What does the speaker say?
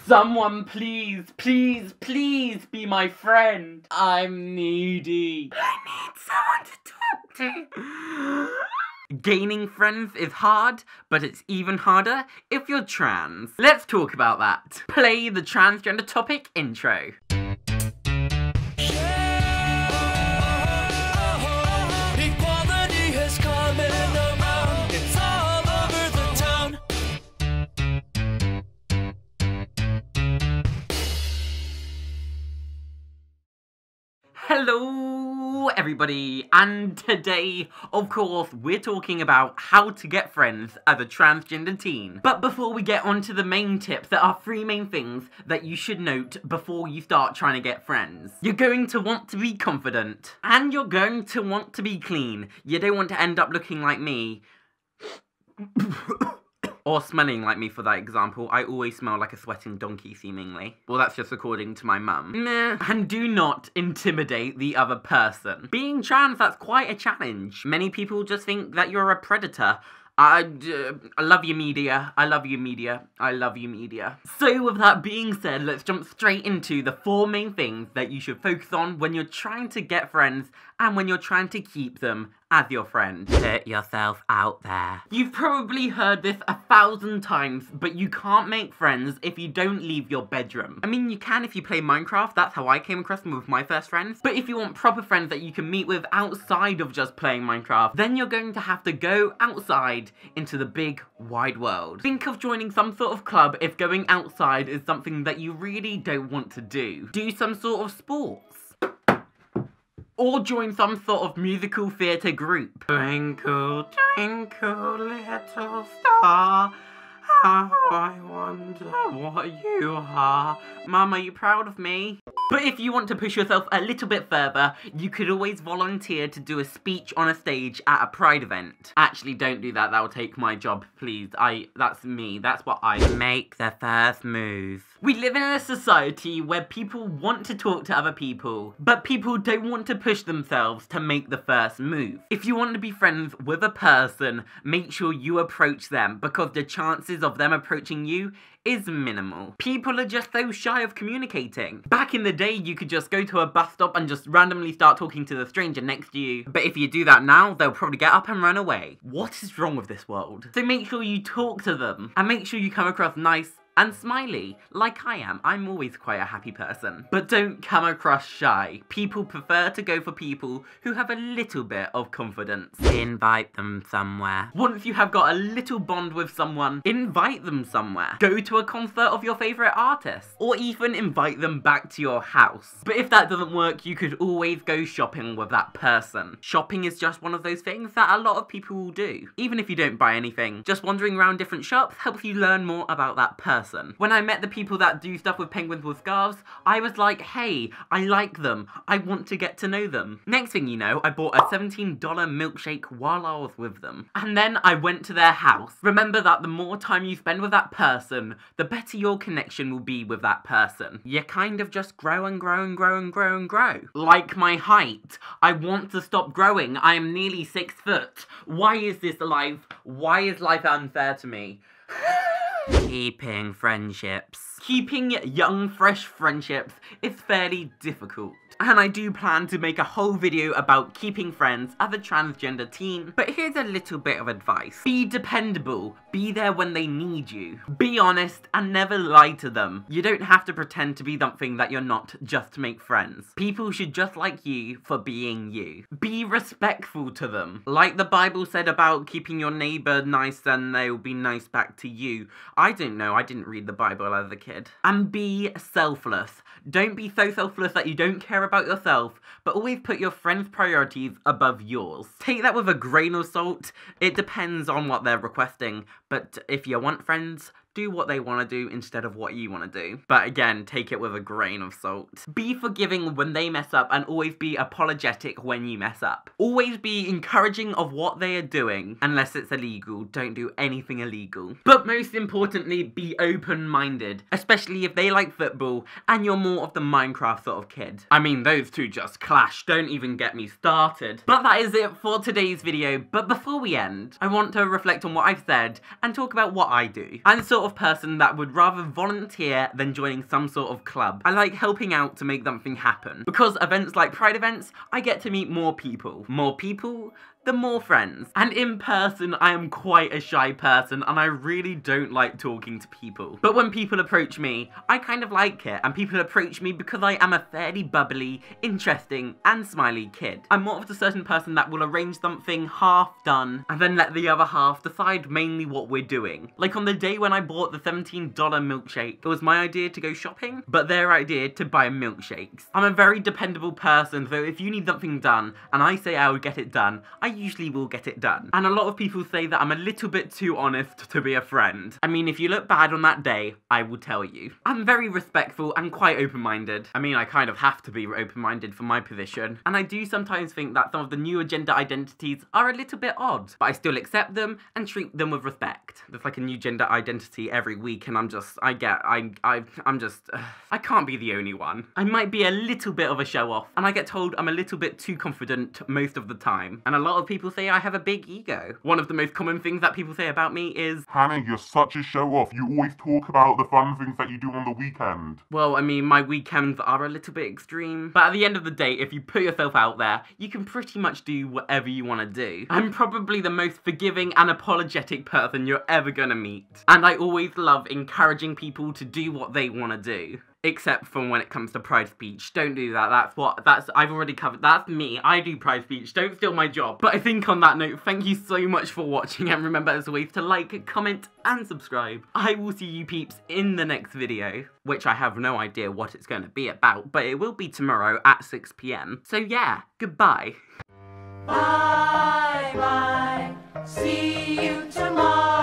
Someone please, please, please be my friend. I'm needy. I need someone to talk to. Gaining friends is hard, but it's even harder if you're trans. Let's talk about that. Play the transgender topic intro. Hello everybody, and today, of course, we're talking about how to get friends as a transgender teen. But before we get on to the main tips, there are three main things that you should note before you start trying to get friends. You're going to want to be confident, and you're going to want to be clean. You don't want to end up looking like me. Or smelling like me, for that example. I always smell like a sweating donkey, seemingly. Well, that's just according to my mum. Meh. And do not intimidate the other person. Being trans, that's quite a challenge. Many people just think that you're a predator. I love you, media. I love you, media. I love you, media. So with that being said, let's jump straight into the four main things that you should focus on when you're trying to get friends and when you're trying to keep them as your friend. Put yourself out there. You've probably heard this 1,000 times, but you can't make friends if you don't leave your bedroom. I mean, you can if you play Minecraft. That's how I came across them with my first friends. But if you want proper friends that you can meet with outside of just playing Minecraft, then you're going to have to go outside into the big wide world. Think of joining some sort of club if going outside is something that you really don't want to do. Do some sort of sports. Or join some sort of musical theatre group. Twinkle, twinkle, little star, how I wonder what you are. Mum, are you proud of me? But if you want to push yourself a little bit further, you could always volunteer to do a speech on a stage at a pride event. Actually, don't do that. That'll take my job, please. That's me. That's what I make the first move. We live in a society where people want to talk to other people, but people don't want to push themselves to make the first move. If you want to be friends with a person, make sure you approach them, because the chances of them approaching you is minimal. People are just so shy of communicating. Back in the day, you could just go to a bus stop and just randomly start talking to the stranger next to you. But if you do that now, they'll probably get up and run away. What is wrong with this world? So make sure you talk to them, and make sure you come across nice and smiley, like I am. I'm always quite a happy person. But don't come across shy. People prefer to go for people who have a little bit of confidence. Invite them somewhere. Once you have got a little bond with someone, invite them somewhere. Go to a concert of your favourite artist, or even invite them back to your house. But if that doesn't work, you could always go shopping with that person. Shopping is just one of those things that a lot of people will do. Even if you don't buy anything, just wandering around different shops helps you learn more about that person. When I met the people that do stuff with penguins with scarves, I was like, hey, I like them. I want to get to know them. Next thing you know, I bought a $17 milkshake while I was with them. And then I went to their house. Remember that the more time you spend with that person, the better your connection will be with that person. You kind of just grow and grow and grow and grow and grow. Like my height. I want to stop growing. I am nearly 6 foot. Why is this life? Why is life unfair to me? Keeping friendships. Keeping young, fresh friendships is fairly difficult. And I do plan to make a whole video about keeping friends as a transgender teen. But here's a little bit of advice. Be dependable. Be there when they need you. Be honest and never lie to them. You don't have to pretend to be something that you're not just to make friends. People should just like you for being you. Be respectful to them. Like the Bible said about keeping your neighbor nice and they'll be nice back to you. I don't know. I didn't read the Bible as a kid. And be selfless. Don't be so selfless that you don't care about yourself, but always put your friends' priorities above yours. Take that with a grain of salt. It depends on what they're requesting, but if you want friends, do what they want to do instead of what you want to do. But again, take it with a grain of salt. Be forgiving when they mess up and always be apologetic when you mess up. Always be encouraging of what they are doing. Unless it's illegal, don't do anything illegal. But most importantly, be open-minded. Especially if they like football and you're more of the Minecraft sort of kid. I mean, those two just clash. Don't even get me started. But that is it for today's video. But before we end, I want to reflect on what I've said and talk about what I do. I'm sort sort of person that would rather volunteer than joining some sort of club. I like helping out to make something happen. Because events like Pride events, I get to meet more people. More people, the more friends. And in person, I am quite a shy person and I really don't like talking to people. But when people approach me, I kind of like it. And people approach me because I am a fairly bubbly, interesting, and smiley kid. I'm more of the certain person that will arrange something half done and then let the other half decide mainly what we're doing. Like on the day when I bought the $17 milkshake, it was my idea to go shopping, but their idea to buy milkshakes. I'm a very dependable person, so if you need something done and I say I will get it done, I usually will get it done. And a lot of people say that I'm a little bit too honest to be a friend. I mean, if you look bad on that day, I will tell you. I'm very respectful and quite open-minded. I mean, I kind of have to be open-minded for my position. And I do sometimes think that some of the newer gender identities are a little bit odd, but I still accept them and treat them with respect. There's like a new gender identity every week and I can't be the only one. I might be a little bit of a show-off and I get told I'm a little bit too confident most of the time. And a lot of people say I have a big ego. One of the most common things that people say about me is, Hannah, you're such a show-off. You always talk about the fun things that you do on the weekend. Well, I mean, my weekends are a little bit extreme. But at the end of the day, if you put yourself out there, you can pretty much do whatever you want to do. I'm probably the most forgiving and apologetic person you're ever gonna meet. And I always love encouraging people to do what they want to do. Except for when it comes to Pride speech. Don't do that. I've already covered. That's me. I do Pride speech. Don't steal my job. But I think on that note, thank you so much for watching. And remember, as always, to like, comment, and subscribe. I will see you peeps in the next video, which I have no idea what it's going to be about, but it will be tomorrow at 6 PM. So yeah, goodbye. Bye bye. See you tomorrow.